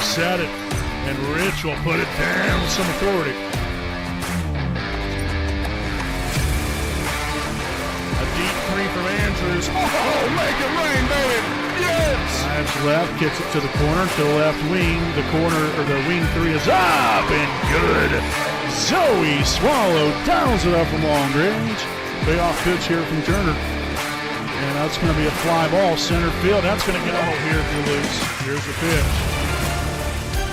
set it, and Rich will put it down with some authority. A deep three from Andrews. Oh, make it rain, baby! Yes! Drives left, kicks it to the corner, to the left wing. The corner, or the wing three is up and good. Zoe Swallow dials it up from long range. Payoff pitch here from Turner. And that's going to be a fly ball, center field. That's going to go here for loose. Here's the pitch.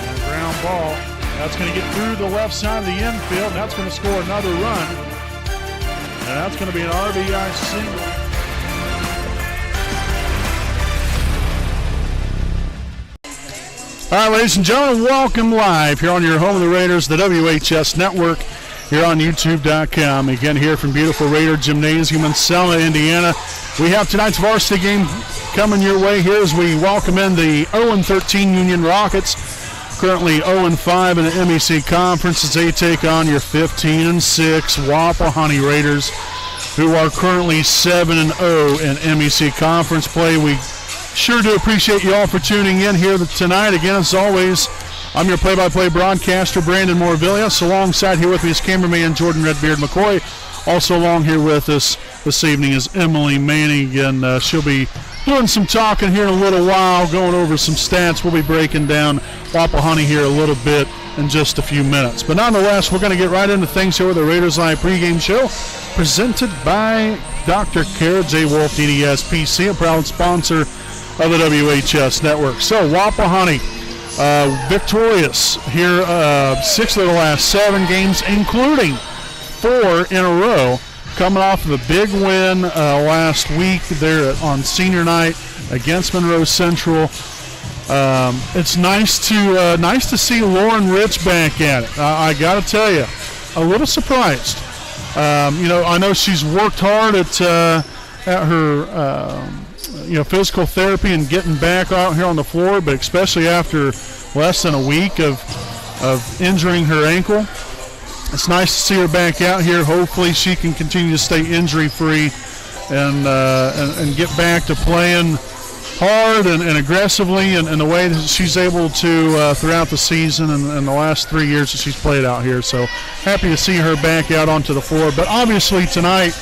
And a ground ball. That's going to get through the left side of the infield. That's going to score another run. And that's going to be an RBI single. All right, ladies and gentlemen, welcome live here on your home of the Raiders, the WHS Network, here on YouTube.com. Again, here from beautiful Raider Gymnasium in Selma, Indiana. We have tonight's varsity game coming your way here as we welcome in the 0-13 Union Rockets, currently 0-5 in the MEC Conference as they take on your 15-6 Wapahani Raiders, who are currently 7-0 in MEC Conference play. We sure do appreciate you all for tuning in here tonight. Again, as always, I'm your play-by-play broadcaster, Brandon Morvillius. Alongside here with me is cameraman Jordan Redbeard McCoy. Also along here with us this evening is Emily Manning, and she'll be doing some talking here in a little while, going over some stats. We'll be breaking down Wapahani here a little bit in just a few minutes. But nonetheless, we're going to get right into things here with the Raiders Live pregame show, presented by Dr. Kara J. Wolf, DDS PC, a proud sponsor of the WHS Network. So Wapahani victorious here, 6 of the last 7 games, including 4 in a row, coming off of a big win last week there on senior night against Monroe Central. It's nice to see Lauren Rich back at it. I got to tell you, a little surprised. I know she's worked hard at her physical therapy and getting back out here on the floor, but especially after less than a week of injuring her ankle, it's nice to see her back out here. Hopefully she can continue to stay injury-free and get back to playing hard and aggressively in the way that she's able to throughout the season and the last 3 years that she's played out here. So happy to see her back out onto the floor. But obviously tonight,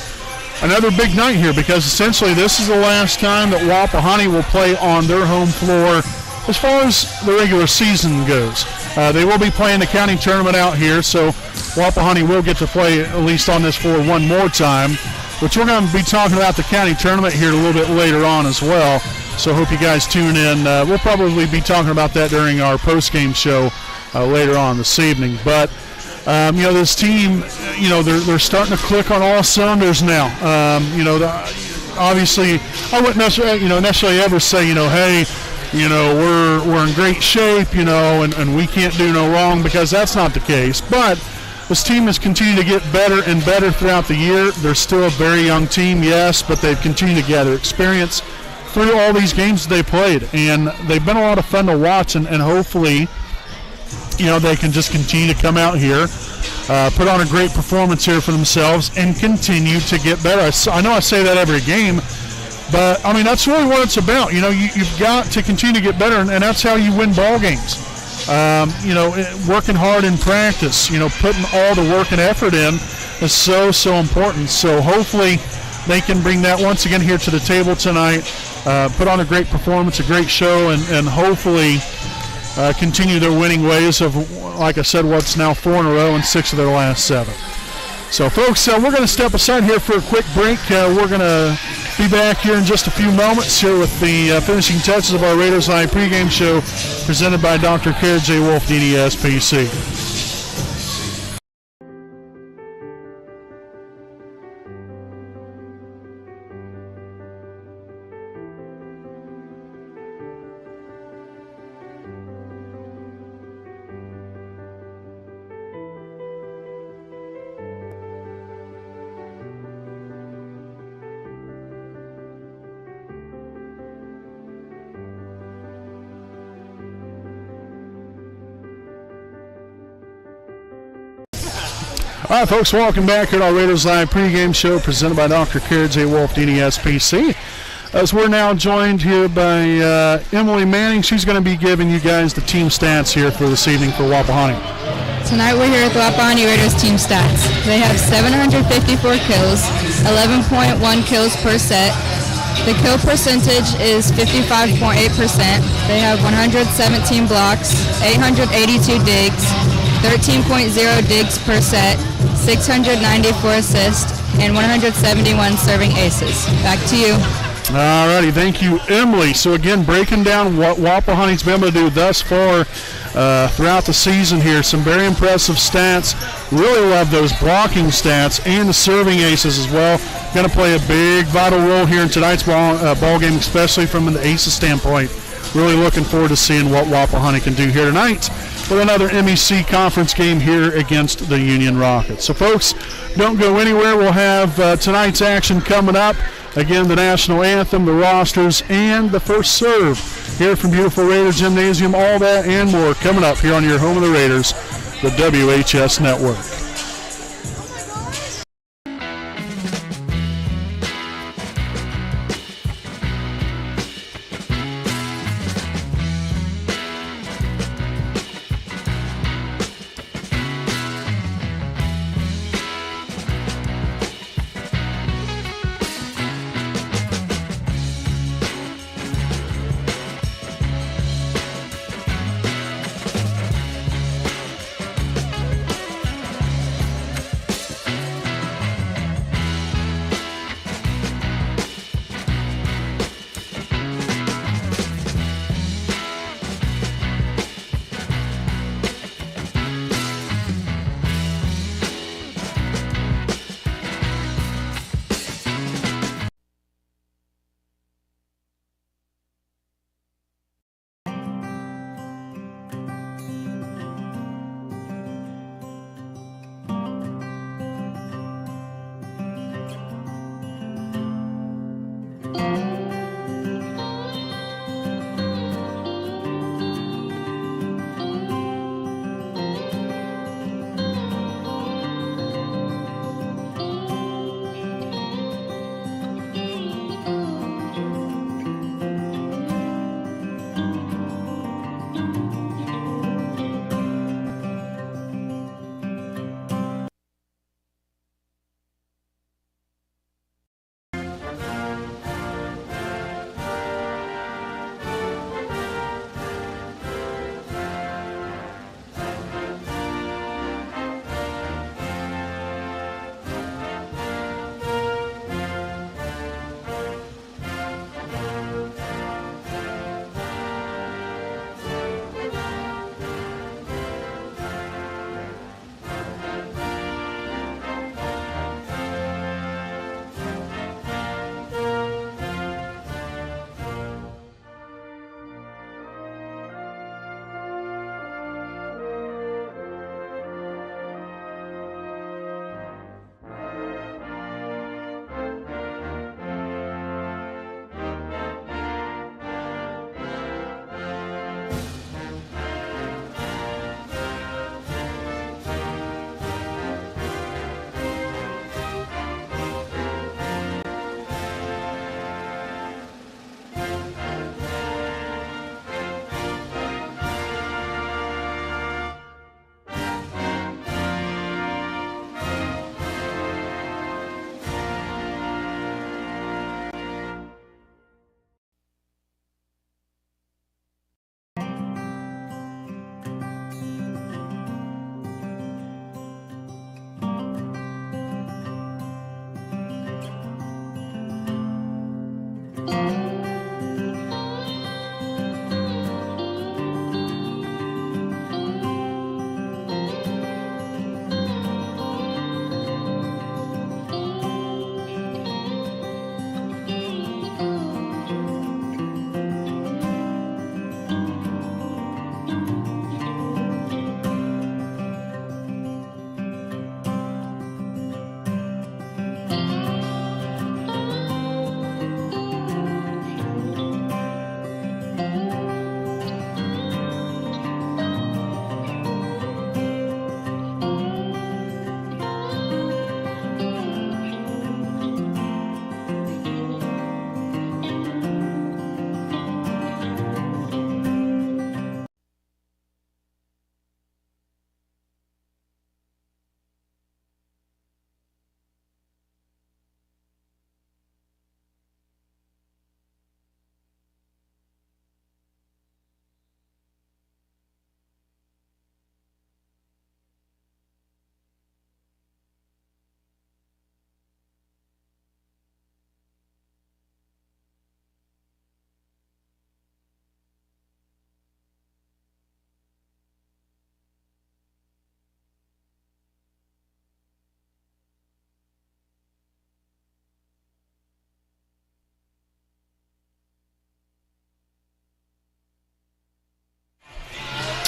another big night here, because essentially this is the last time that Wapahani will play on their home floor as far as the regular season goes. They will be playing the county tournament out here, so Wapahani will get to play at least on this floor one more time, which we're going to be talking about the county tournament here a little bit later on as well. So hope you guys tune in. We'll probably be talking about that during our post-game show later on this evening. But this team, they're starting to click on all cylinders now. Obviously, I wouldn't necessarily ever say, hey, we're in great shape, and we can't do no wrong, because that's not the case. But this team has continued to get better and better throughout the year. They're still a very young team, yes, but they've continued to gather experience through all these games that they played, and they've been a lot of fun to watch, and hopefully they can just continue to come out here, put on a great performance here for themselves, and continue to get better. I know I say that every game, but, that's really what it's about. You've got to continue to get better, and that's how you win ball games. Working hard in practice, putting all the work and effort in is so, so important. So hopefully they can bring that once again here to the table tonight, put on a great performance, a great show, and hopefully continue their winning ways of, like I said, what's now 4 in a row and 6 of their last 7. So, folks, we're going to step aside here for a quick break. We're going to be back here in just a few moments here with the finishing touches of our Raiders Live pregame show presented by Dr. Kara J. Wolf, DDS PC. All right, folks, welcome back here to our Raiders Live pregame show presented by Dr. Kara J. Wolf, DDS PC. as we're now joined here by Emily Manning. She's going to be giving you guys the team stats here for this evening for Wapahani. Tonight we're here at the Wapahani Raiders team stats. They have 754 kills, 11.1 kills per set. The kill percentage is 55.8%. They have 117 blocks, 882 digs, 13.0 digs per set, 694 assists, and 171 serving aces. Back to you. All righty, thank you, Emily. So again, breaking down what Wapahani's been able to do thus far throughout the season here. Some very impressive stats. Really love those blocking stats and the serving aces as well. Going to play a big, vital role here in tonight's ball game, especially from an aces standpoint. Really looking forward to seeing what Wapahani can do here tonight with another MEC conference game here against the Union Rockets. So, folks, don't go anywhere. We'll have tonight's action coming up. Again, the national anthem, the rosters, and the first serve here from beautiful Raider Gymnasium. All that and more coming up here on your home of the Raiders, the WHS Network.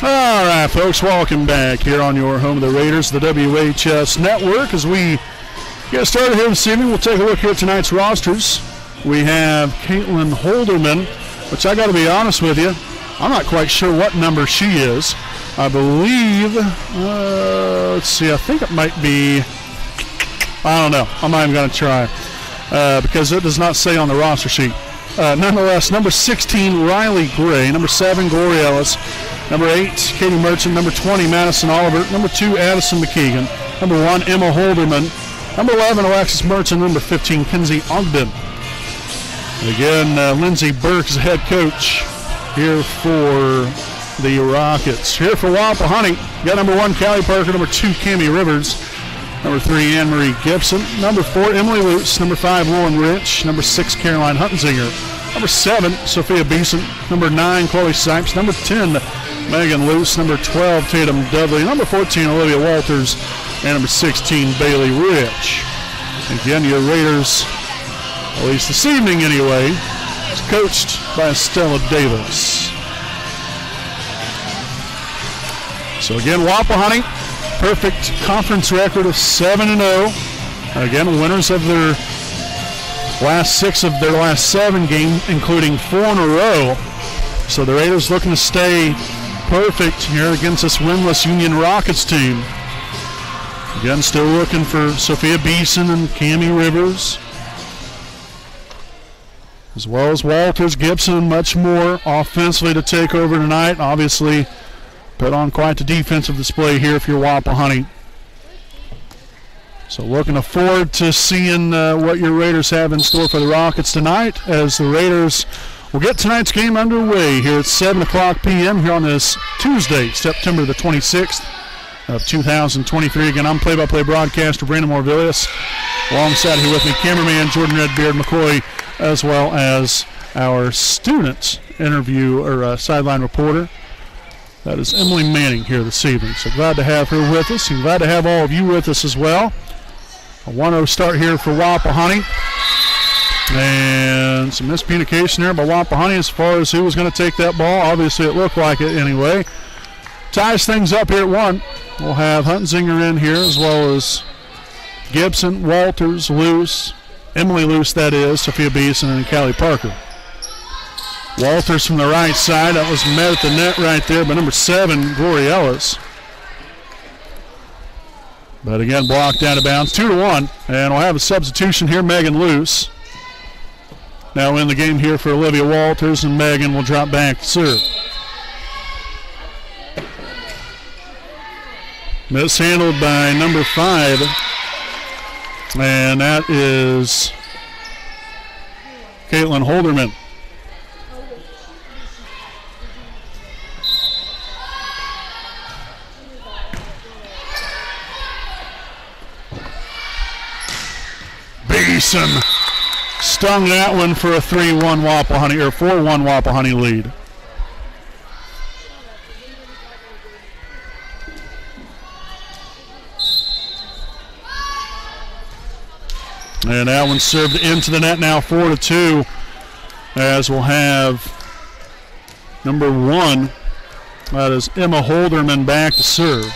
All right, folks, welcome back here on your home of the Raiders, the WHS Network. As we get started here this evening, we'll take a look here at tonight's rosters. We have Caitlin Holderman, which I got to be honest with you, I'm not quite sure what number she is. I believe, let's see, I think it might be, I don't know. I'm not even going to try because it does not say on the roster sheet. Nonetheless, number 16, Riley Gray. Number 7, Glory Ellis. Number 8, Katie Merchant. Number 20, Madison Oliver. Number 2, Addison McKeegan. Number 1, Emma Holderman. Number 11, Alexis Merchant. Number 15, Kinsey Ogden. And again, Lindsey Burke is the head coach here for the Rockets. Here for Wapahani, got number 1, Callie Parker. Number 2, Cammie Rivers. Number 3, Anne-Marie Gibson. Number 4, Emily Lutz. Number 5, Lauren Rich. Number 6, Caroline Huntenzinger. Number 7, Sophia Beeson. Number 9, Chloe Sipes. Number 10, Megan Luce. Number 12, Tatum Dudley. Number 14, Olivia Walters. And number 16, Bailey Rich. Again, your Raiders, at least this evening anyway, is coached by Stella Davis. So again, Wapahani, perfect conference record of 7-0. Again, winners of their last 6 of their last 7 games, including 4 in a row. So the Raiders looking to stay perfect here against this winless Union Rockets team. Again, still looking for Sophia Beeson and Cammie Rivers, as well as Walters, Gibson, and much more offensively to take over tonight. Obviously, put on quite the defensive display here if you're Wapahani. So looking forward to seeing what your Raiders have in store for the Rockets tonight, as the Raiders will get tonight's game underway here at 7 o'clock p.m. here on this Tuesday, September the 26th of 2023. Again, I'm play-by-play broadcaster Brandon Morvillius. Alongside here with me, cameraman Jordan Redbeard McCoy, as well as our student interview or sideline reporter. That is Emily Manning here this evening. So glad to have her with us, and glad to have all of you with us as well. A 1-0 start here for Wapahani. And some miscommunication there by Wapahani as far as who was going to take that ball. Obviously, it looked like it anyway. Ties things up here at 1. We'll have Huntenzinger in here, as well as Gibson, Walters, Luce, Emily Luce, that is, Sophia Beeson, and Callie Parker. Walters from the right side. That was met at the net right there by number 7, Glory Ellis. But again, blocked out of bounds. 2-1. And we'll have a substitution here, Megan Luce. Now in the game here for Olivia Walters, and Megan will drop back to serve. Mishandled by number 5. And that is Caitlin Holderman. Beeson stung that one for a 3-1 Wapahani, or 4-1 Wapahani lead. And that one served into the net now, 4-2, as we'll have number 1, that is Emma Holderman, back to serve.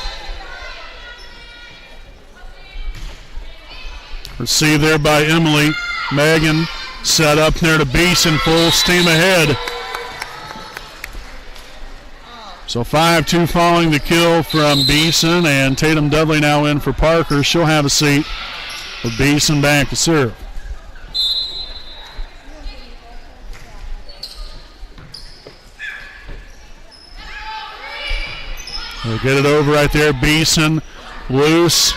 Received there by Emily. Megan set up there to Beeson, full steam ahead. So 5-2 following the kill from Beeson, and Tatum Dudley now in for Parker. She'll have a seat with Beeson back to serve. We'll get it over right there. Beeson, Luce,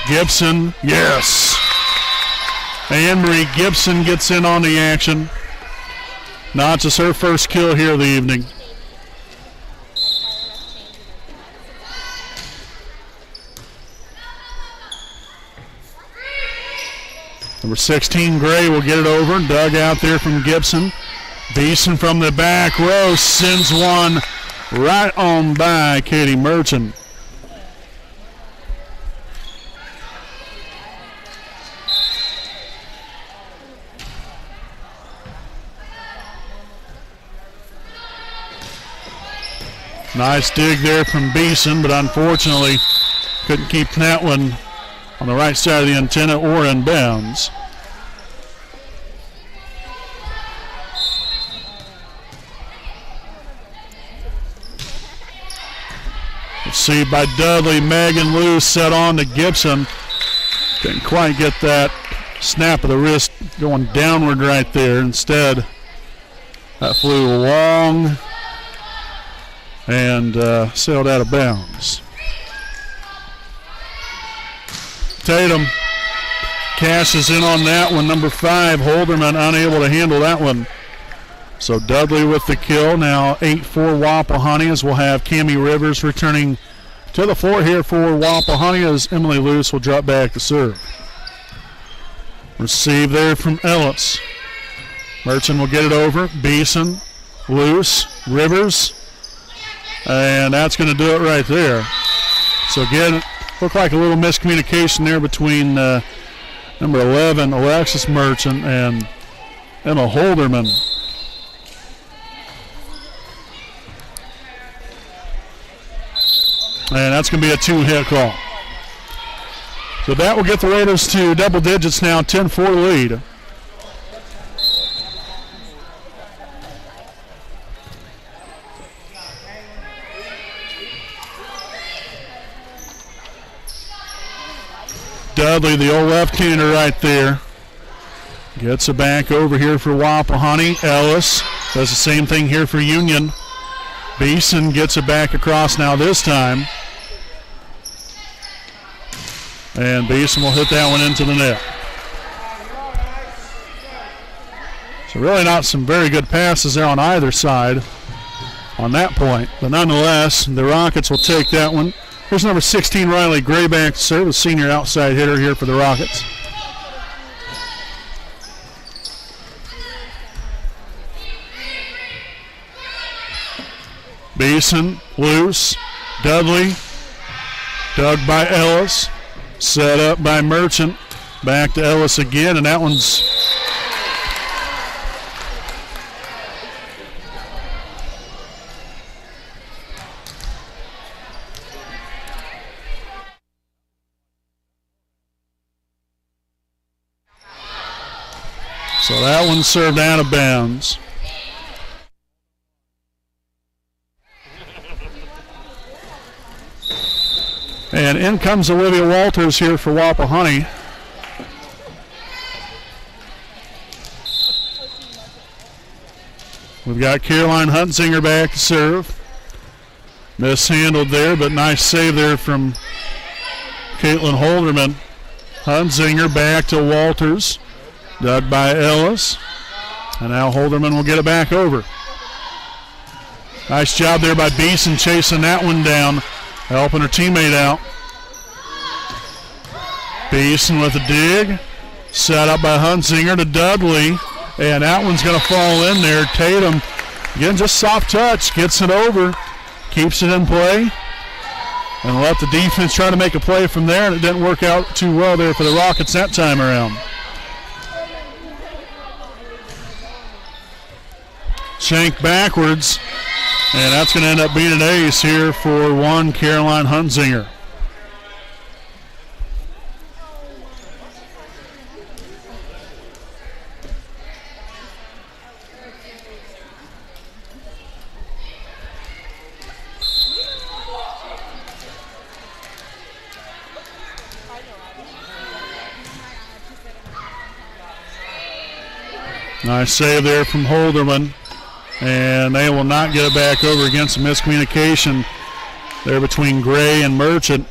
Gibson, yes. Anne-Marie Gibson gets in on the action. Not just her first kill here of the evening. Number 16, Gray, will get it over. Dug out there from Gibson. Beeson from the back row sends one right on by Katie Merchant. Nice dig there from Beeson, but unfortunately couldn't keep that one on the right side of the antenna or in bounds. Received by Dudley. Megan loose, set on to Gibson. Didn't quite get that snap of the wrist going downward right there. Instead, that flew long and sailed out of bounds. Tatum cashes in on that one. Number 5, Holderman, unable to handle that one. So Dudley with the kill. Now 8-4 Wapahani, as we'll have Cammie Rivers returning to the floor here for Wapahani as Emily Luce will drop back to serve. Receive there from Ellis. Merchant will get it over. Beeson, Luce, Rivers. And that's going to do it right there. So again, looked like a little miscommunication there between number 11, Alexis Merchant, and Emma Holderman. And that's going to be a 2-hit call. So that will get the Raiders to double digits now, 10-4 lead. Dudley, the old left-hander right there, gets it back over here for Wapahani. Ellis does the same thing here for Union. Beeson gets it back across now this time. And Beeson will hit that one into the net. So really not some very good passes there on either side on that point. But nonetheless, the Rockets will take that one. Here's number 16, Riley Gray, back to serve, a senior outside hitter here for the Rockets. Beeson, loose. Dudley, dug by Ellis. Set up by Merchant. Back to Ellis again, and that one's so that one served out of bounds. And in comes Olivia Walters here for Wapahani. We've got Caroline Huntsinger back to serve. Mishandled there, but nice save there from Caitlin Holderman. Huntsinger back to Walters. Dug by Ellis. And now Holderman will get it back over. Nice job there by Beeson chasing that one down, helping her teammate out. Beeson with a dig. Set up by Huntsinger to Dudley. And that one's going to fall in there. Tatum, again, just soft touch. Gets it over. Keeps it in play. And let the defense try to make a play from there. And it didn't work out too well there for the Rockets that time around. Shank backwards. And that's going to end up being an ace here for one Caroline Huntsinger. Nice save there from Holderman. And they will not get it back over against a miscommunication there between Gray and Merchant.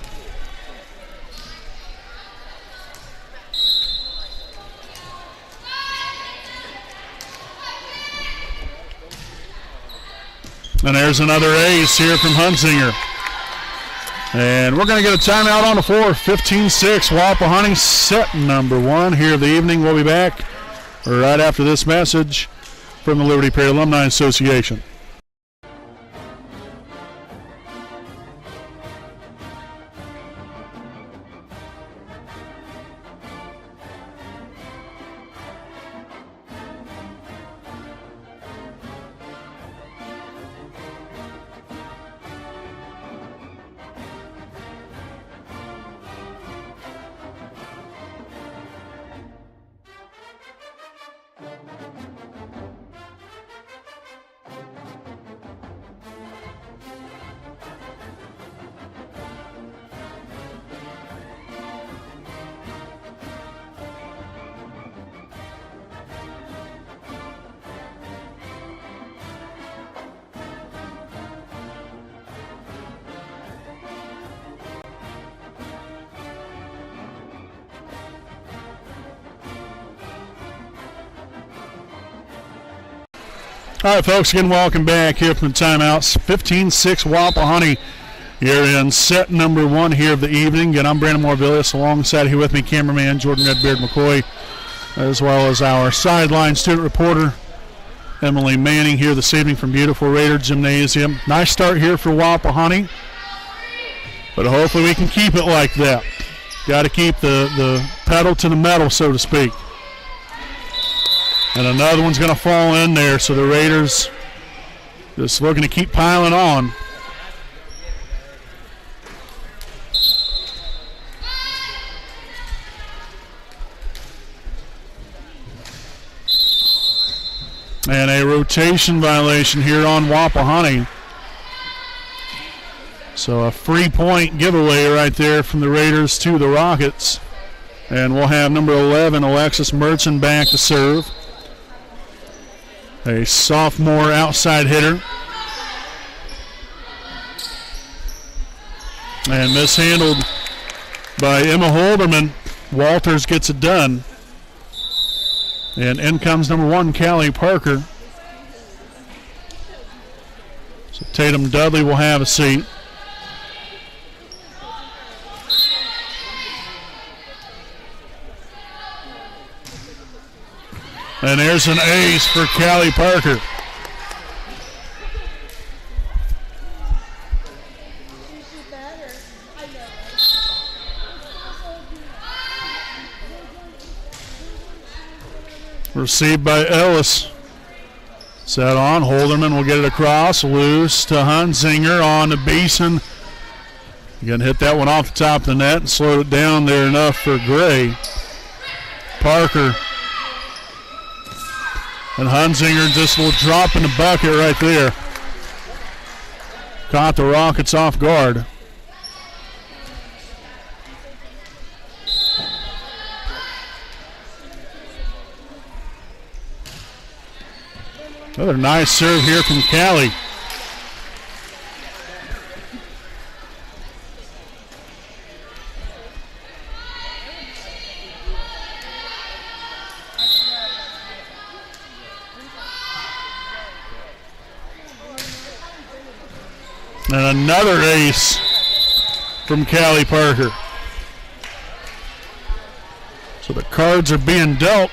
And there's another ace here from Huntsinger. And we're going to get a timeout on the floor. 15-6, Wapahani set number 1 here of the evening. We'll be back right after this message from the Liberty Perry Alumni Association. All right, folks, again, welcome back here from the timeouts. 15-6 Wapahani here in set number 1 here of the evening. Again, I'm Brandon Morvillius, alongside here with me, cameraman Jordan Redbeard McCoy, as well as our sideline student reporter, Emily Manning, here this evening from beautiful Raider Gymnasium. Nice start here for Wapahani, but hopefully we can keep it like that. Got to keep the pedal to the metal, so to speak. And another one's going to fall in there, so the Raiders just looking to keep piling on. And a rotation violation here on Wapahani. So a free point giveaway right there from the Raiders to the Rockets. And we'll have number 11, Alexis Merchant, back to serve. A sophomore outside hitter. And mishandled by Emma Holderman. Walters gets it done. And in comes number 1, Callie Parker. So Tatum Dudley will have a seat. And there's an ace for Callie Parker. Received by Ellis. Set on. Holderman will get it across. Loose to Hunzinger on to Beeson. Again, hit that one off the top of the net and slowed it down there enough for Gray. Parker. And Hunzinger just will drop in the bucket right there. Caught the Rockets off guard. Another nice serve here from Callie. And another ace from Callie Parker. So the cards are being dealt.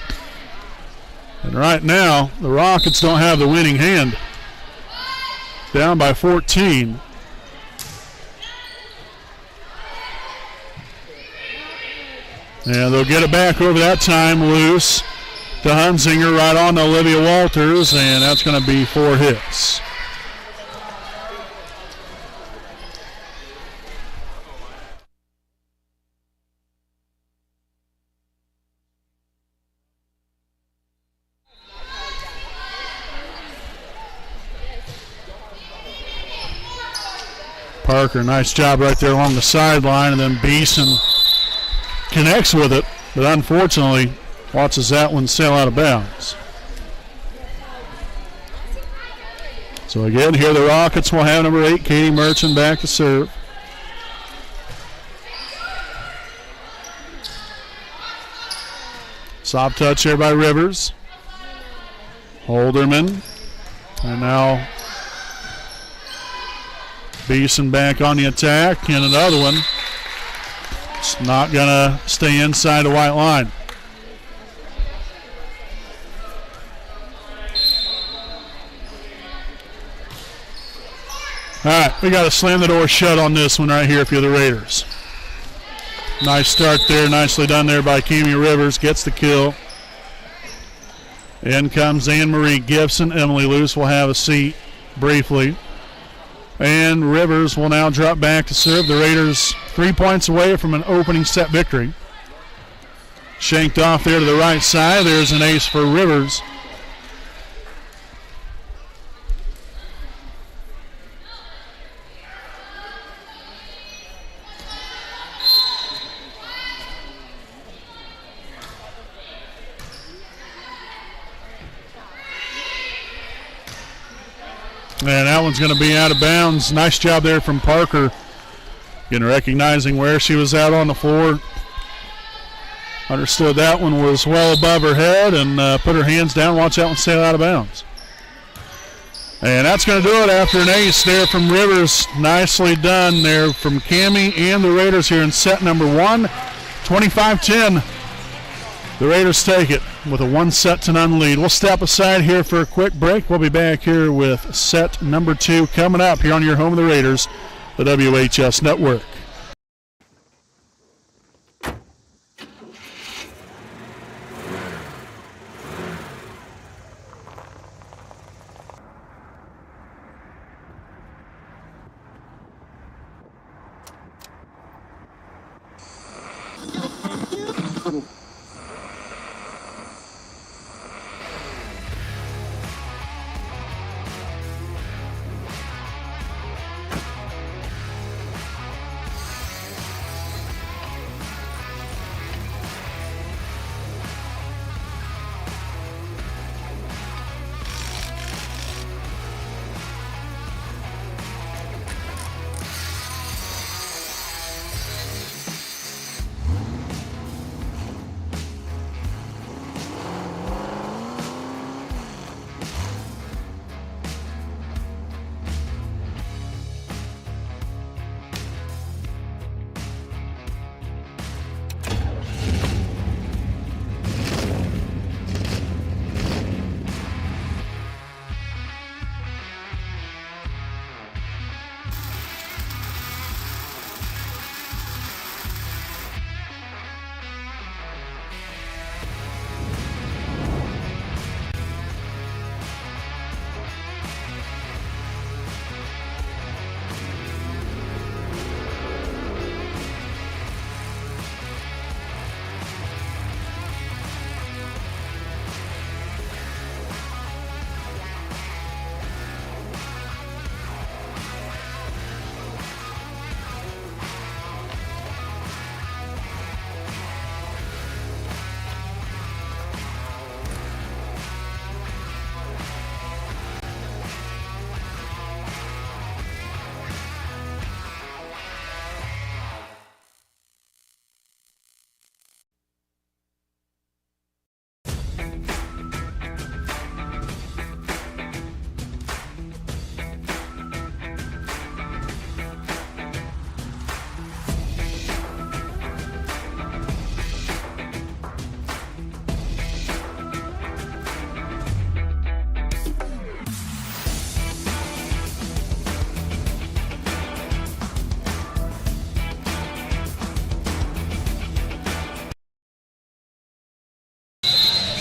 And right now, the Rockets don't have the winning hand. Down by 14. And they'll get it back over that time, loose to Hunzinger, right on to Olivia Walters, and that's going to be 4 hits. Parker, nice job right there along the sideline, and then Beeson connects with it, but unfortunately watches that one sail out of bounds. So again, here the Rockets will have number 8, Katie Merchant, back to serve. Soft touch here by Rivers. Holderman, and now Beeson back on the attack, and another one. It's not going to stay inside the white line. All right, we got to slam the door shut on this one right here if you're the Raiders. Nice start there, nicely done there by Kimi Rivers, gets the kill. In comes Anne-Marie Gibson. Emily Luce will have a seat briefly. And Rivers will now drop back to serve. The Raiders 3 points away from an opening set victory. Shanked off there to the right side. There's an ace for Rivers. And that one's going to be out of bounds. Nice job there from Parker. Again, recognizing where she was out on the floor. Understood that one was well above her head and put her hands down. Watch that one sail out of bounds. And that's going to do it after an ace there from Rivers. Nicely done there from Cammie and the Raiders here in set number 1. 25-10. The Raiders take it with a 1-0 lead. We'll step aside here for a quick break. We'll be back here with set number 2 coming up here on your home of the Raiders, the WHS Network.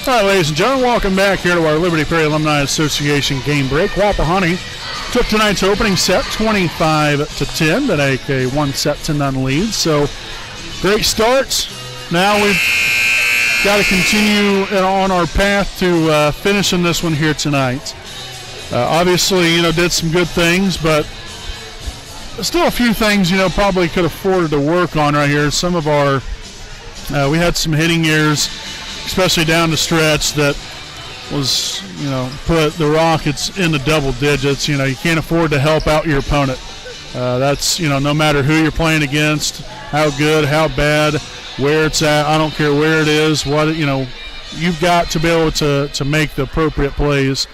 All right, ladies and gentlemen, welcome back here to our Liberty Perry Alumni Association game break. Wapahani took tonight's opening set 25-10 to take a 1-0 lead. So great starts. Now we've got to continue on our path to finishing this one here tonight. Obviously, did some good things, but still a few things, probably could afford to work on right here. Some of our, we had some hitting errors, especially down the stretch, that was, put the Rockets in the double digits. You can't afford to help out your opponent. That's, no matter who you're playing against, how good, how bad, where it's at, I don't care where it is, what, you've got to be able to make the appropriate plays.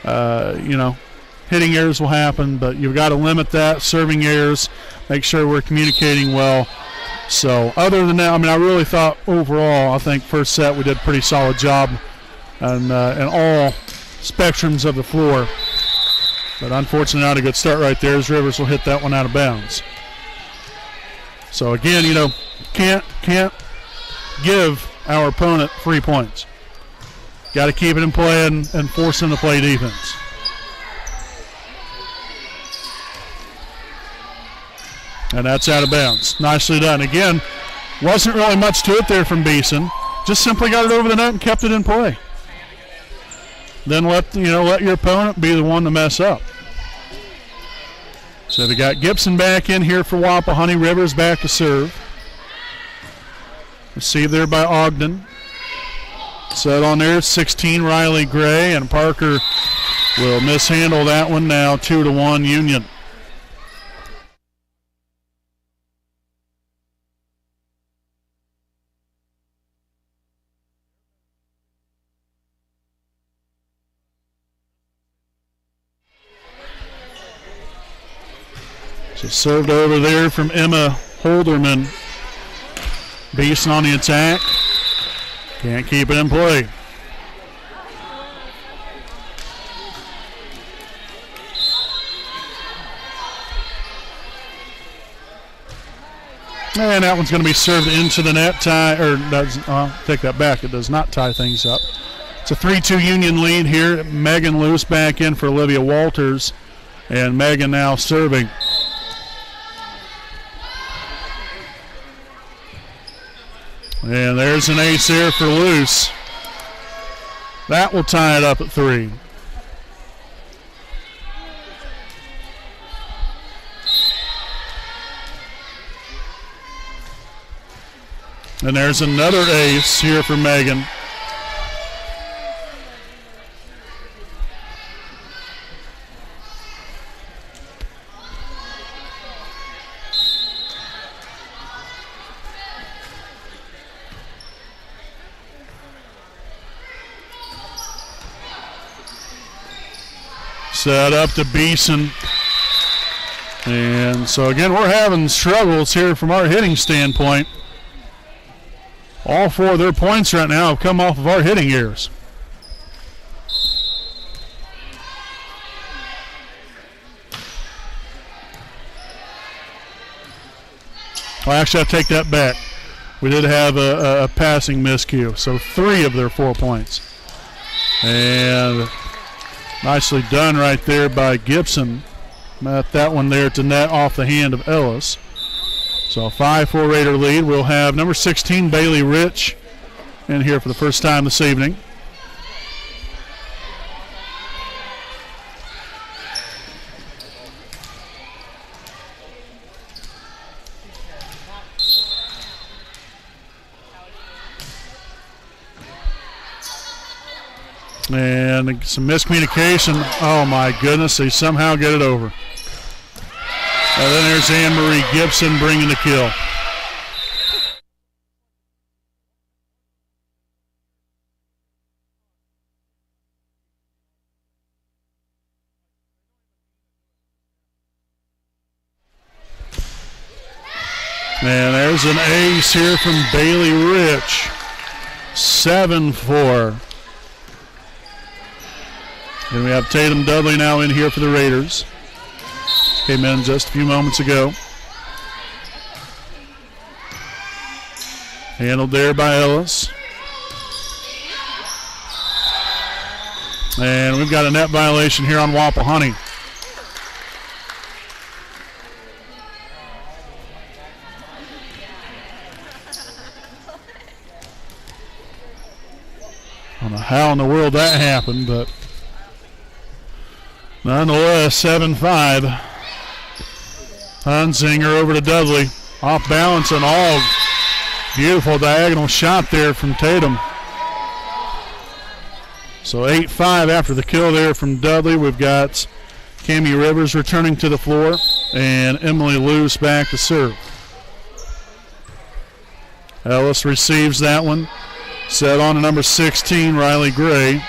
Hitting errors will happen, but you've got to limit that. Serving errors, make sure we're communicating well. So other than that, I really thought overall, I think first set we did a pretty solid job in all spectrums of the floor. But unfortunately, not a good start right there as Rivers will hit that one out of bounds. So again, can't give our opponent 3 points. Got to keep it in play and force them to play defense. And that's out of bounds. Nicely done. Again, wasn't really much to it there from Beeson. Just simply got it over the net and kept it in play. Then let your opponent be the one to mess up. So they got Gibson back in here for Wapahani. Rivers back to serve. Received there by Ogden. Set on there, 16, Riley Gray, and Parker will mishandle that one now, 2-1 Union. So served over there from Emma Holderman. Beeson on the attack. Can't keep it in play. And that one's going to be served into the net. Take that back. It does not tie things up. It's a 3-2 Union lead here. Megan Luce back in for Olivia Walters. And Megan now serving. And there's an ace here for Luce. That will tie it up at 3. And there's another ace here for Megan. Set up to Beeson. And so again, we're having struggles here from our hitting standpoint. All 4 of their points right now have come off of our hitting errors. Well, actually, I take that back. We did have a passing miscue. So 3 of their 4 points. And nicely done right there by Gibson. Met that one there to net off the hand of Ellis. So a 5-4 Raider lead. We'll have number 16, Bailey Rich, in here for the first time this evening. And some miscommunication. Oh my goodness, they somehow get it over. And then there's Anne-Marie Gibson bringing the kill. And there's an ace here from Bailey Rich. 7-4. And we have Tatum Dudley now in here for the Raiders. Came in just a few moments ago. Handled there by Ellis. And we've got a net violation here on Wapahani. I don't know how in the world that happened, but nonetheless, 7-5. Hunzinger over to Dudley. Off balance and all. Beautiful diagonal shot there from Tatum. So 8-5 after the kill there from Dudley. We've got Cammie Rivers returning to the floor and Emily Luce back to serve. Ellis receives that one. Set on to number 16, Riley Gray.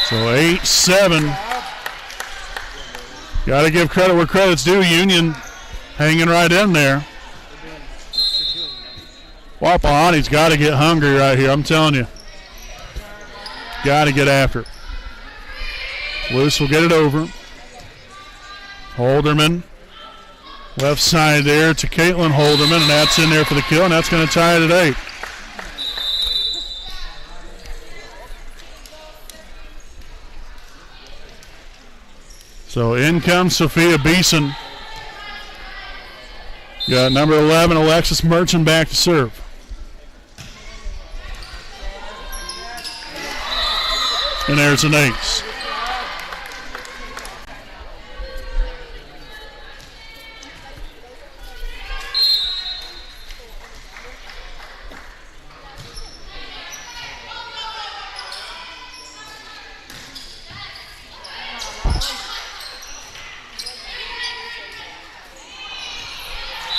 So 8-7. Got to give credit where credit's due. Union hanging right in there. Wapahani's got to get hungry right here, I'm telling you. Got to get after it. Luce will get it over. Holderman. Left side there to Caitlin Holderman, and that's in there for the kill, and that's going to tie it at 8. So in comes Sophia Beeson. Got number 11, Alexis Merchant, back to serve. And there's an ace.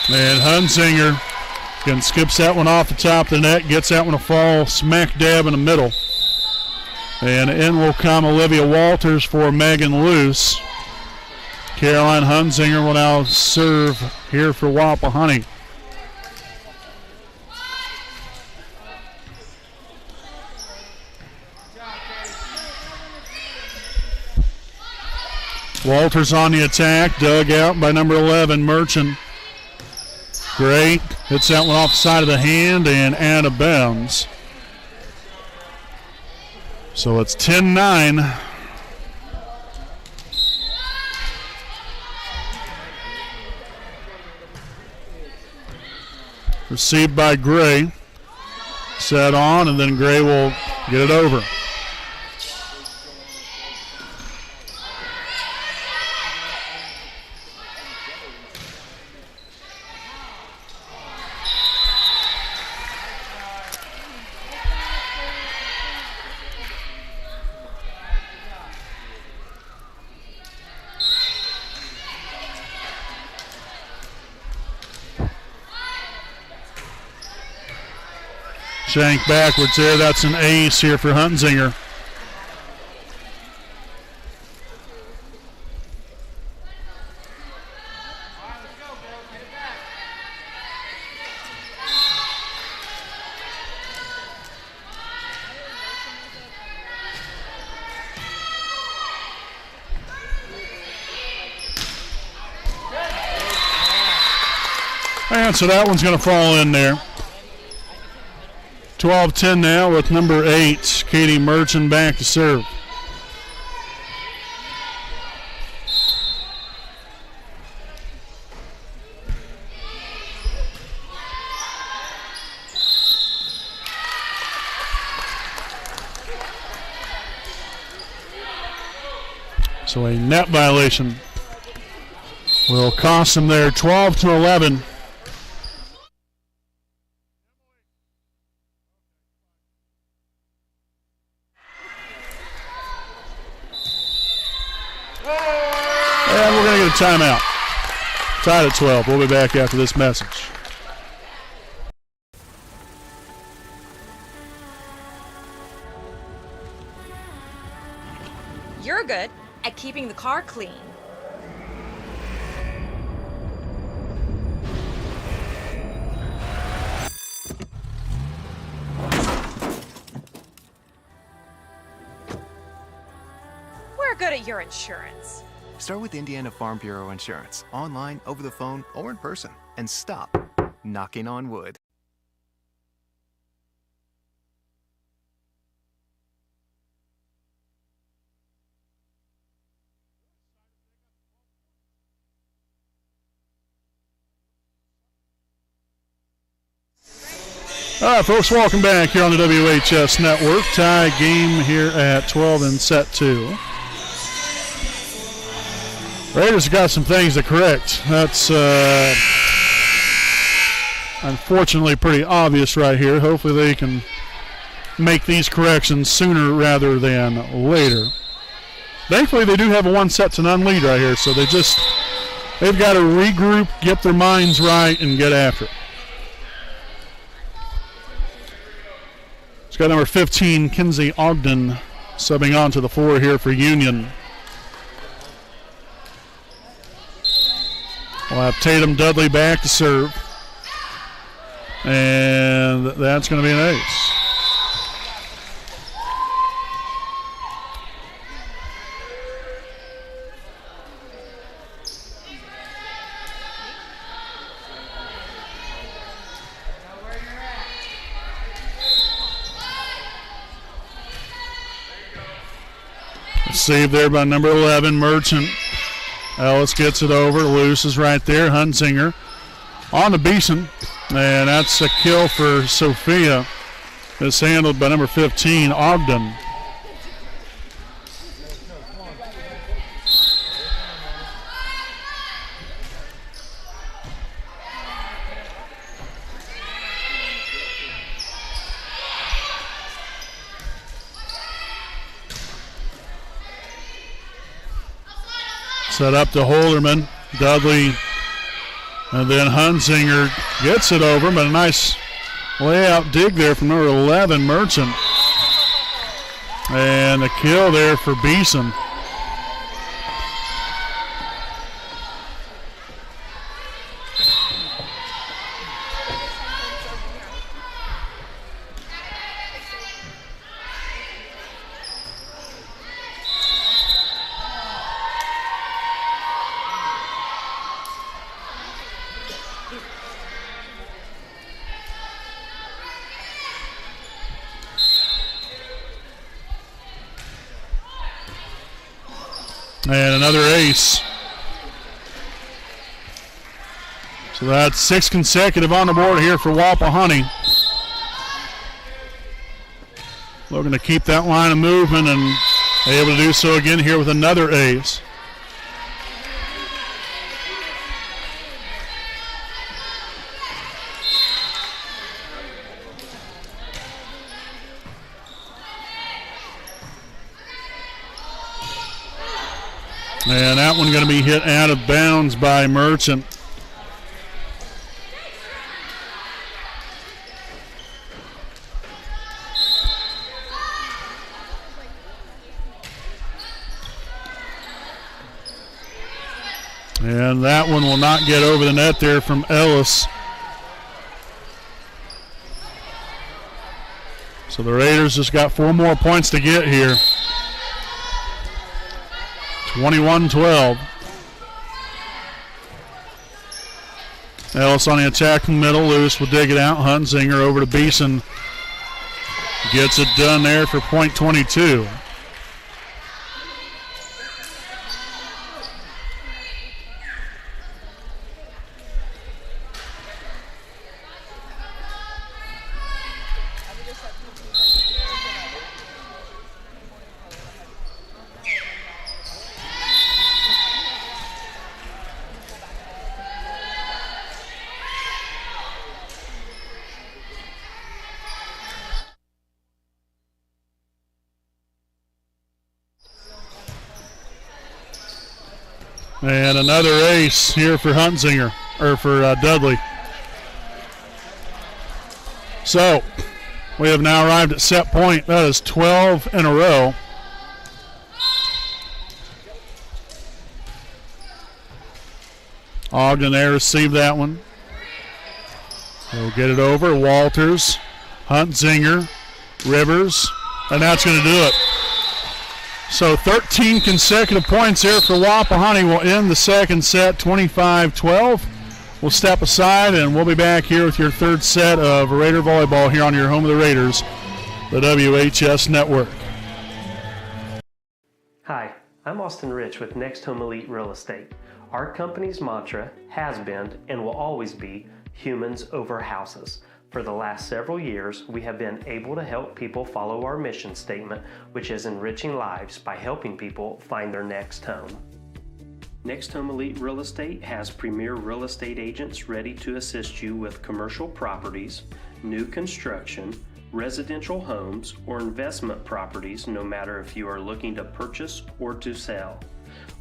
And Hunzinger again skips that one off the top of the net, gets that one to fall smack dab in the middle. And in will come Olivia Walters for Megan Luce. Caroline Hunzinger will now serve here for Wapahani. Walters on the attack, dug out by number 11, Merchant. Gray hits that one off the side of the hand and out of bounds. So it's 10-9. Received by Gray. Set on, and then Gray will get it over. Shank backwards there. That's an ace here for Hunzinger. And so that one's going to fall in there. 12-10 now with number 8, Katie Merchant, back to serve. So a net violation will cost them there, 12-11. And we're going to get a timeout. Tied at 12. We'll be back after this message. You're good at keeping the car clean. We're good at your insurance. Start with Indiana Farm Bureau Insurance, online, over the phone, or in person, and stop knocking on wood. All right, folks, welcome back here on the WHS Network. Tie game here at 12 in set 2. Raiders have got some things to correct. That's unfortunately pretty obvious right here. Hopefully they can make these corrections sooner rather than later. Thankfully they do have a 1-0 lead right here, so they've got to regroup, get their minds right, and get after it. It's got number 15, Kinsey Ogden, subbing onto the floor here for Union. We'll have Tatum Dudley back to serve. And that's going to be an ace. Saved there by number 11, Merchant. Ellis gets it over. Luce is right there. Hunzinger on to Beeson. And that's a kill for Sophia. It's handled by number 15, Ogden. Set up to Holderman. Dudley And then Hunzinger gets it over, but a nice layout dig there from number 11, Merchant. And a kill there for Beeson. And another ace. So that's 6 consecutive on the board here for Wapahani. Looking to keep that line of movement and able to do so again here with another ace. And that one going to be hit out of bounds by Merchant. And that one will not get over the net there from Ellis. So the Raiders just got 4 more points to get here. 21-12. Ellis on the attacking middle. Lewis will dig it out. Hunzinger over to Beeson. Gets it done there for point 22. And another ace here for Hunzinger, or for Dudley. So we have now arrived at set point. That is 12 in a row. Ogden there received that one. He'll get it over. Walters, Hunzinger, Rivers, and that's going to do it. So 13 consecutive points here for Wapahani. Will end the second set 25-12. We'll step aside and we'll be back here with your third set of Raider Volleyball here on your home of the Raiders, the WHS Network. Hi, I'm Austin Rich with Next Home Elite Real Estate. Our company's mantra has been and will always be humans over houses. For the last several years, we have been able to help people follow our mission statement, which is enriching lives by helping people find their next home. Next Home Elite Real Estate has premier real estate agents ready to assist you with commercial properties, new construction, residential homes, or investment properties, no matter if you are looking to purchase or to sell.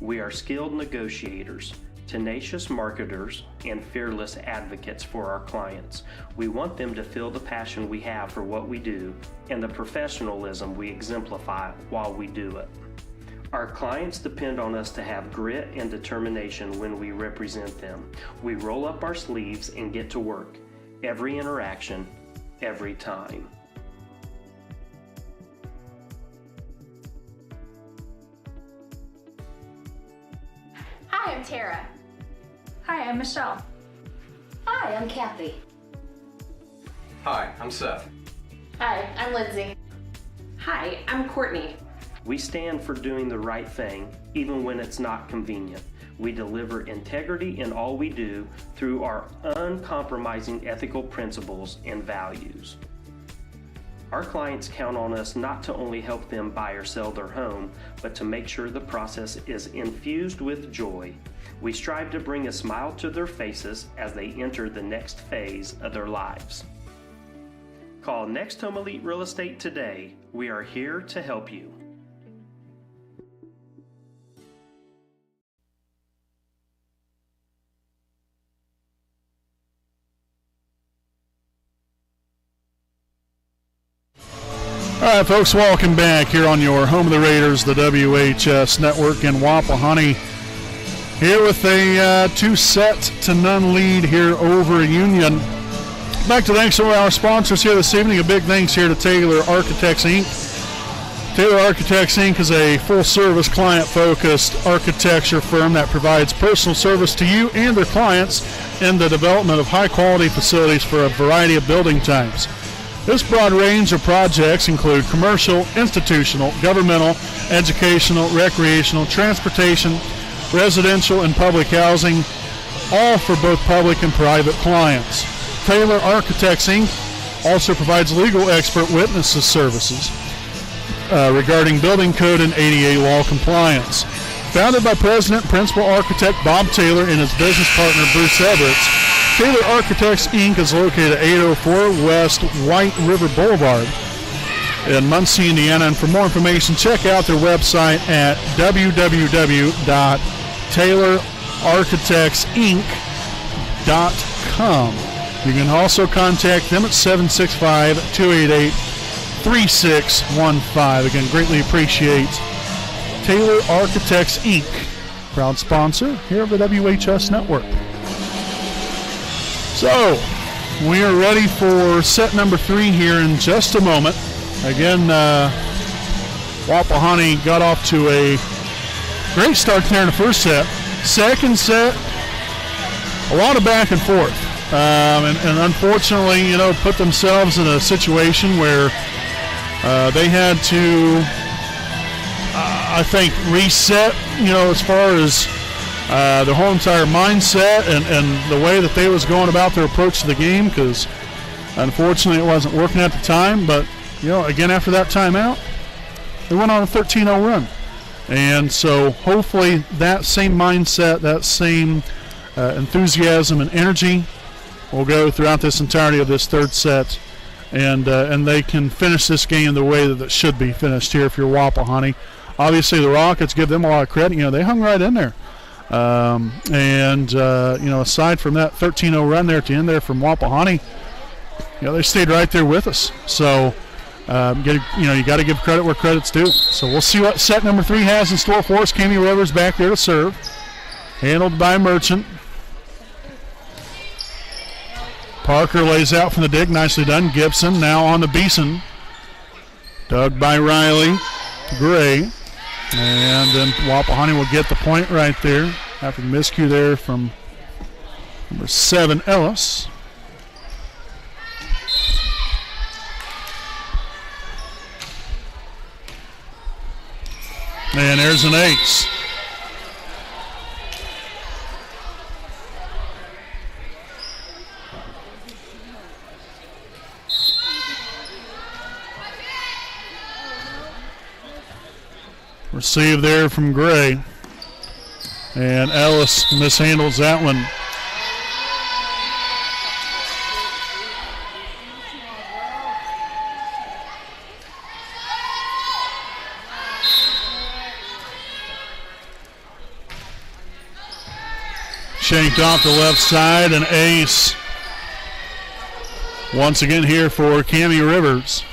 We are skilled negotiators, tenacious marketers, and fearless advocates for our clients. We want them to feel the passion we have for what we do and the professionalism we exemplify while we do it. Our clients depend on us to have grit and determination when we represent them. We roll up our sleeves and get to work. Every interaction, every time. Hi, I'm Tara. Hi, I'm Michelle. Hi, I'm Kathy. Hi, I'm Seth. Hi, I'm Lindsay. Hi, I'm Courtney. We stand for doing the right thing, even when it's not convenient. We deliver integrity in all we do through our uncompromising ethical principles and values. Our clients count on us not to only help them buy or sell their home, but to make sure the process is infused with joy. We strive to bring a smile to their faces as they enter the next phase of their lives. Call Next Home Elite Real Estate today. We are here to help you. All right, folks, welcome back here on your home of the Raiders, the WHS Network in Wapahani. Here with a 2-0 lead here over Union. I'd like to thank some of our sponsors here this evening. A big thanks here to Taylor Architects, Inc. Taylor Architects, Inc. is a full-service, client-focused architecture firm that provides personal service to you and their clients in the development of high-quality facilities for a variety of building types. This broad range of projects include commercial, institutional, governmental, educational, recreational, transportation, residential, and public housing, all for both public and private clients. Taylor Architects, Inc. also provides legal expert witnesses services regarding building code and ADA law compliance. Founded by President and Principal Architect Bob Taylor and his business partner Bruce Everett, Taylor Architects, Inc. is located at 804 West White River Boulevard in Muncie, Indiana. And for more information, check out their website at www.taylorarchitectsinc.com. You can also contact them at 765-288-3615. Again, greatly appreciate Taylor Architects, Inc., proud sponsor here of the WHS Network. So, we are ready for set number 3 here in just a moment. Again, Wapahani got off to a great start there in the first set. Second set, a lot of back and forth. And unfortunately, put themselves in a situation where they had to, I think, reset, as far as the whole entire mindset and the way that they was going about their approach to the game, because unfortunately it wasn't working at the time. But, again, after that timeout, they went on a 13-0 run. And so hopefully that same mindset, that same enthusiasm and energy will go throughout this entirety of this third set, and they can finish this game the way that it should be finished here if you're Wapahani. Obviously the Rockets, give them a lot of credit. They hung right in there. Aside from that 13-0 run there at the end there from Wapahani, they stayed right there with us. So, you got to give credit where credit's due. So we'll see what set number 3 has in store for us. Cami Rivers back there to serve, handled by Merchant. Parker lays out from the dig, nicely done. Gibson now on the Beeson, dug by Riley Gray. And then Wapahani will get the point right there after the miscue there from number 7, Ellis. And there's an ace. Receive there from Gray. And Ellis mishandles that one. Shanked off the left side, an ace. Once again here for Cami Rivers.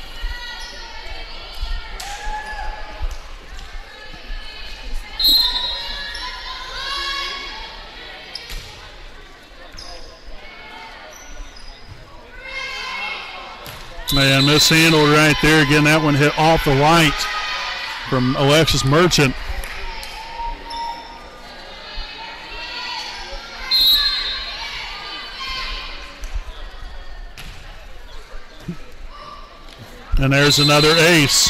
Man, mishandled right there. Again, that one hit off the light from Alexis Merchant. And there's another ace.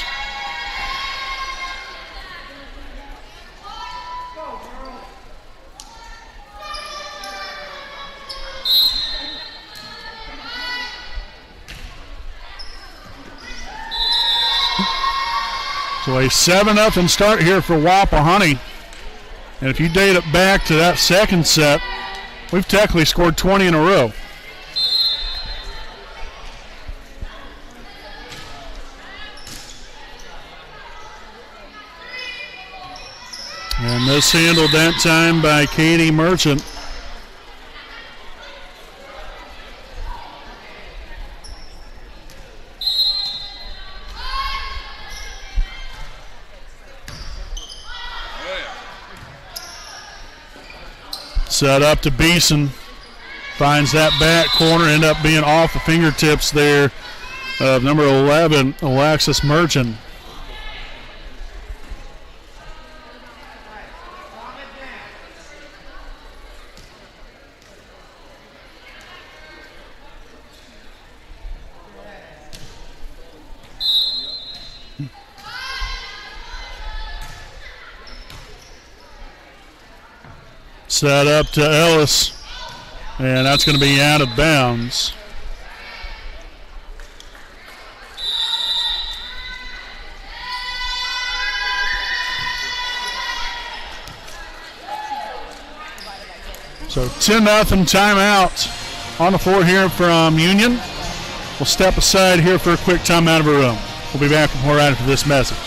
So a 7-0 start here for Wapahani. And if you date it back to that second set, we've technically scored 20 in a row. And mishandled that time by Katie Merchant. Set up to Beeson. Finds that back corner, end up being off the fingertips there of number 11, Alexis Merchant. Set up to Ellis, and that's going to be out of bounds. So 10-0 timeout on the floor here from Union. We'll step aside here for a quick timeout of our own. We'll be back with more right after this message.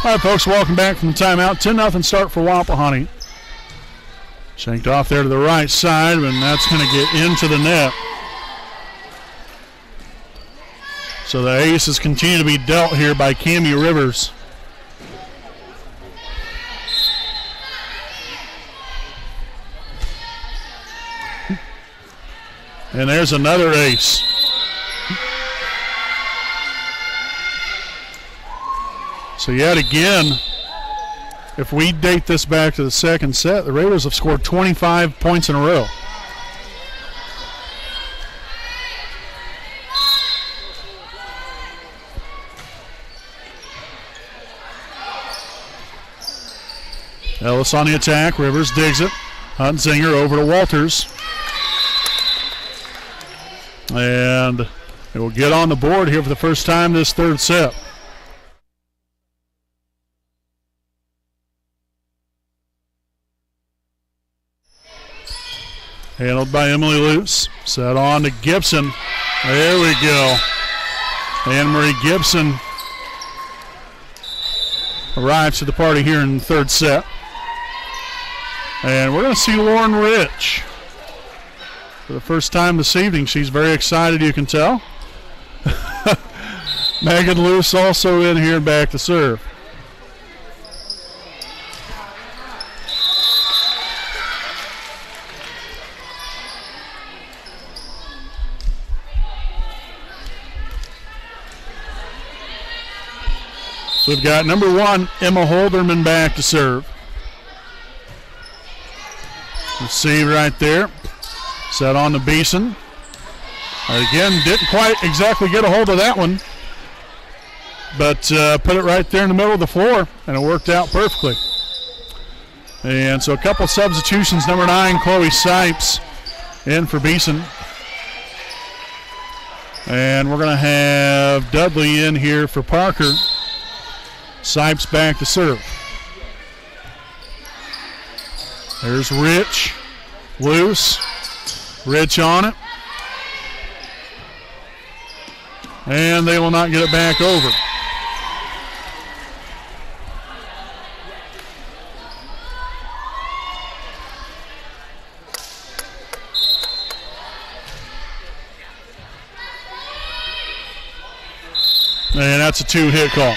All right, folks, welcome back from the timeout. 10-0 start for Wapahani. Shanked off there to the right side, and that's going to get into the net. So the aces continue to be dealt here by Cammie Rivers. And there's another ace. So yet again, if we date this back to the second set, the Raiders have scored 25 points in a row. Ellis on the attack. Rivers digs it. Hunzinger over to Walters. And it will get on the board here for the first time this third set. Handled by Emily Luce. Set on to Gibson. There we go. Anne-Marie Gibson arrives to the party here in the third set. And we're going to see Lauren Rich for the first time this evening. She's very excited, you can tell. Megan Luce also in here back to serve. We've got number 1, Emma Holderman, back to serve. Receive right there. Set on to Beeson. Again, didn't quite exactly get a hold of that one, but put it right there in the middle of the floor, and it worked out perfectly. And so a couple substitutions. Number 9, Chloe Sipes, in for Beeson. And we're going to have Dudley in here for Parker. Sipes back to serve. There's Rich. Loose. Rich on it. And they will not get it back over. And that's a 2-hit call.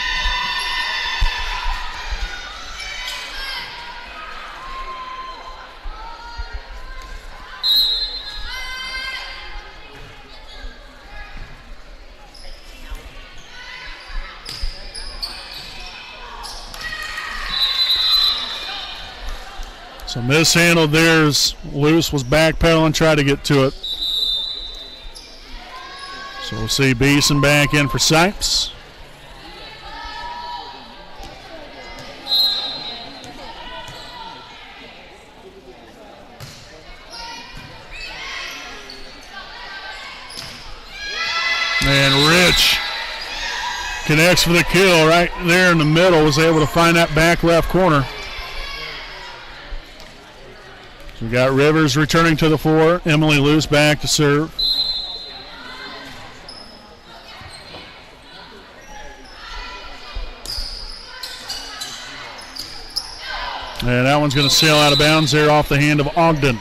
So mishandled there as Luce was backpedaling, tried to get to it. So we'll see Beeson back in for Sipes. And Rich connects for the kill right there in the middle, was able to find that back left corner. So we got Rivers returning to the floor. Emily Luce back to serve. And that one's going to sail out of bounds there off the hand of Ogden.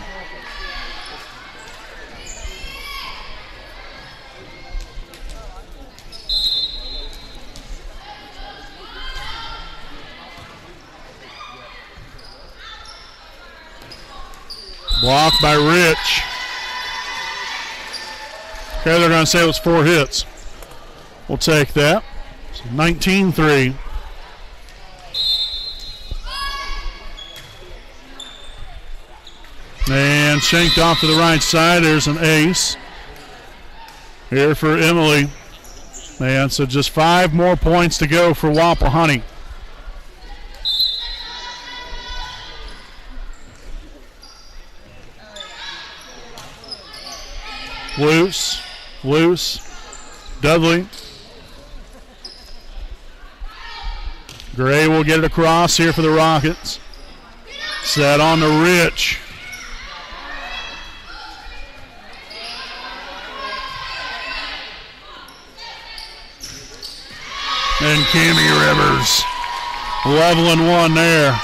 Blocked by Rich. Okay, they're going to say it was 4 hits. We'll take that. So 19-3. And shanked off to the right side. There's an ace here for Emily. And so just 5 more points to go for Wapahani. Loose. Dudley. Gray will get it across here for the Rockets. Set on to Rich. And Cammie Rivers leveling one there.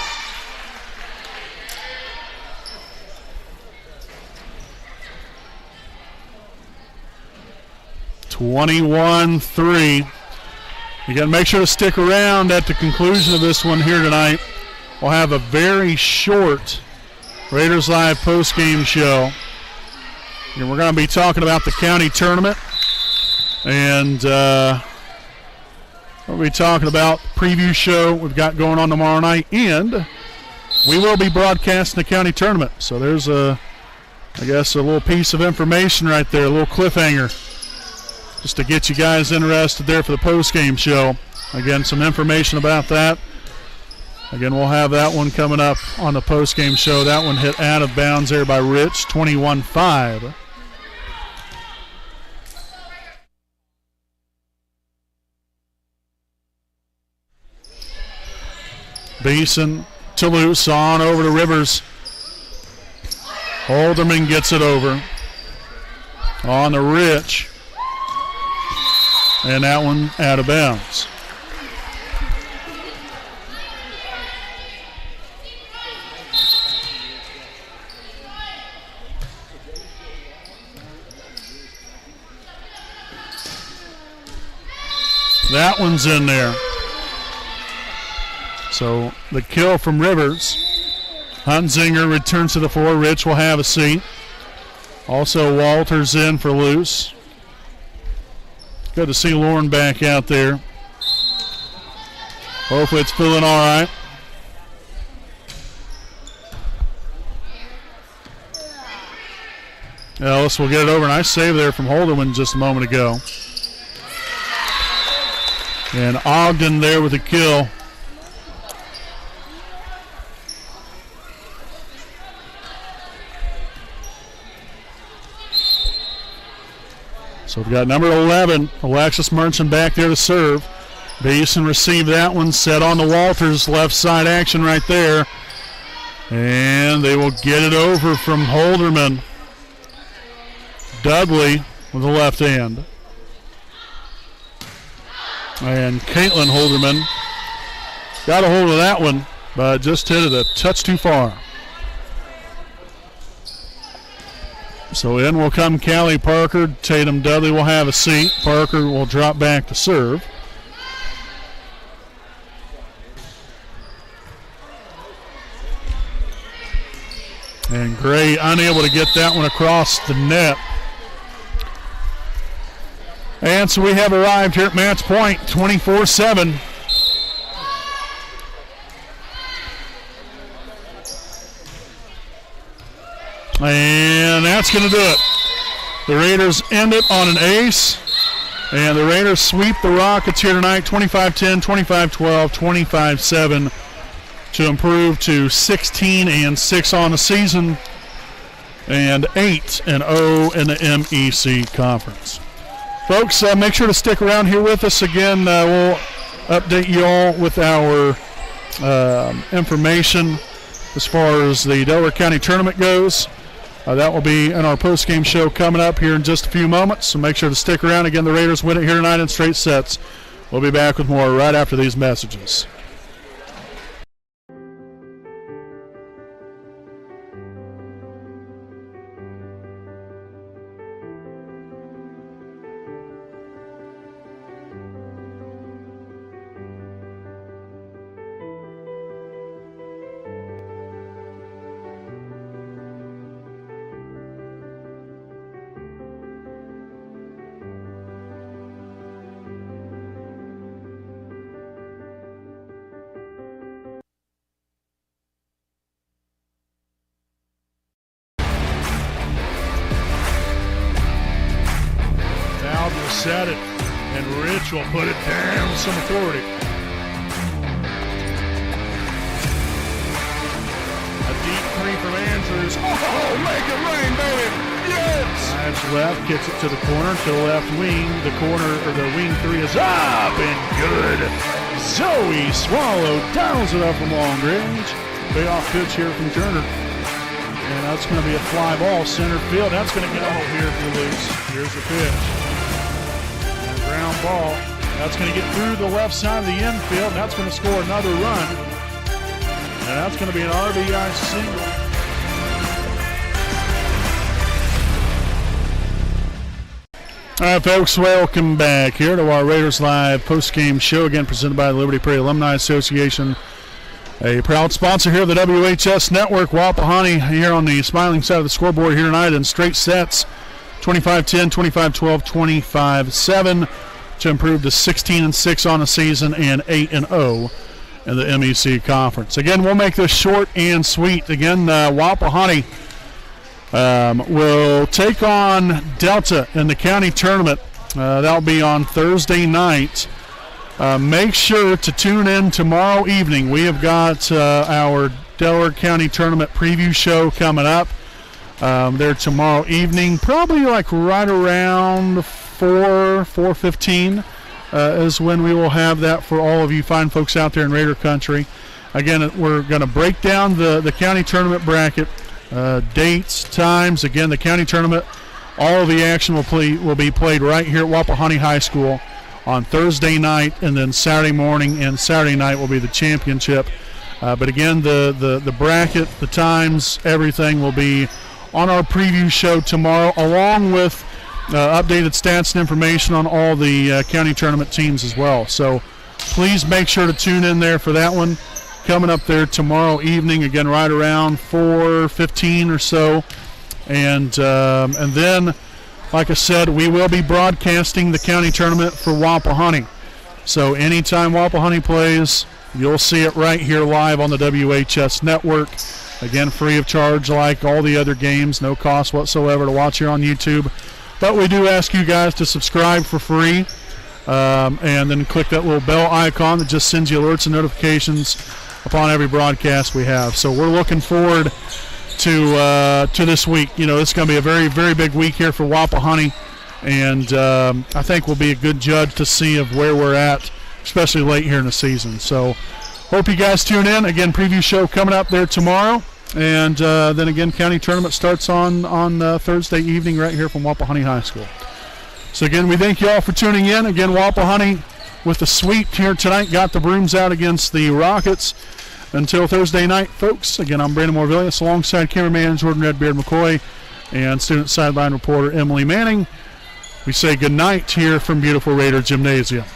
(21-3). You got to make sure to stick around at the conclusion of this one here tonight. We'll have a very short Raiders Live post-game show. And we're going to be talking about the county tournament. And we'll be talking about the preview show we've got going on tomorrow night. And we will be broadcasting the county tournament. So there's I guess a little piece of information right there, a little cliffhanger, just to get you guys interested there for the post-game show. Again, some information about that. Again, we'll have that one coming up on the post-game show. That one hit out of bounds there by Rich, 21-5. Beeson to Luce, on over to Rivers. Holderman gets it over. On to Rich. And that one out of bounds. That one's in there. So the kill from Rivers. Hunzinger returns to the floor. Rich will have a seat. Also Walters in for Luce. Good to see Lauren back out there. Hopefully it's feeling all right. Ellis will get it over. Nice save there from Holderman just a moment ago. And Ogden there with a kill. So we've got number 11, Alexis Merchant back there to serve. Beeson received that one, set on to Walters, left side action right there. And they will get it over from Holderman. Dudley with the left hand. And Caitlin Holderman got a hold of that one, but just hit it a touch too far. So in will come Callie Parker. Tatum Dudley will have a seat. Parker will drop back to serve. And Gray unable to get that one across the net. And so we have arrived here at match point, 24-7. And that's going to do it. The Raiders end it on an ace. And the Raiders sweep the Rockets here tonight, 25-10, 25-12, 25-7, to improve to 16-6 on the season and 8-0 in the MEC Conference. Folks, make sure to stick around here with us. Again, we'll update you all with our information as far as the Delaware County Tournament goes. That will be in our post-game show coming up here in just a few moments, so make sure to stick around. Again, the Raiders win it here tonight in straight sets. We'll be back with more right after these messages. Set it, and Rich will put it down with some authority. A deep three from Andrews. Oh, make it rain, baby! Yes! Drives left, kicks it to the corner, to the left wing. The corner, or the wing three is up and good. Zoe Swallow dials it up from long range. Payoff pitch here from Turner. And that's going to be a fly ball, center field. That's going to go here for loose. Here's the pitch. Ground ball. That's going to get through the left side of the infield. And that's going to score another run. And that's going to be an RBI single. All right, folks, welcome back here to our Raiders Live post-game show, again presented by the Liberty Prairie Alumni Association, a proud sponsor here of the WHS Network. Wapahani here on the smiling side of the scoreboard here tonight in straight sets. 25-10, 25-12, 25-7 to improve to 16-6 on the season and 8-0 in the MEC Conference. Again, we'll make this short and sweet. Again, Wapahani will take on Delta in the county tournament. That'll be on Thursday night. Make sure to tune in tomorrow evening. We have got our Delaware County Tournament preview show coming up. There tomorrow evening, probably like right around 4:15 is when we will have that for all of you fine folks out there in Raider Country. Again, we're going to break down the county tournament bracket, dates, times. Again, the county tournament, all of the action will be played right here at Wapahani High School on Thursday night, and then Saturday morning and Saturday night will be the championship. But again, the bracket, the times, everything will be on our preview show tomorrow, along with updated stats and information on all the county tournament teams as well. So please make sure to tune in there for that one coming up there tomorrow evening, again right around 4:15 or so. And then, like I said, we will be broadcasting the county tournament for Wapahani. So anytime Wapahani plays, you'll see it right here live on the WHS Network. Again, free of charge like all the other games, no cost whatsoever to watch here on YouTube. But we do ask you guys to subscribe for free and then click that little bell icon that just sends you alerts and notifications upon every broadcast we have. So we're looking forward to this week. You know, it's going to be a very, very big week here for Wapahani, and I think we'll be a good judge to see of where we're at, especially late here in the season. So hope you guys tune in. Again, preview show coming up there tomorrow. And then again, county tournament starts on Thursday evening right here from Wapahani High School. So again, we thank you all for tuning in. Again, Wapahani with the sweep here tonight, got the brooms out against the Rockets. Until Thursday night, folks, again, I'm Brandon Morvillius alongside cameraman Jordan Redbeard McCoy and student sideline reporter Emily Manning. We say good night here from beautiful Raider Gymnasium.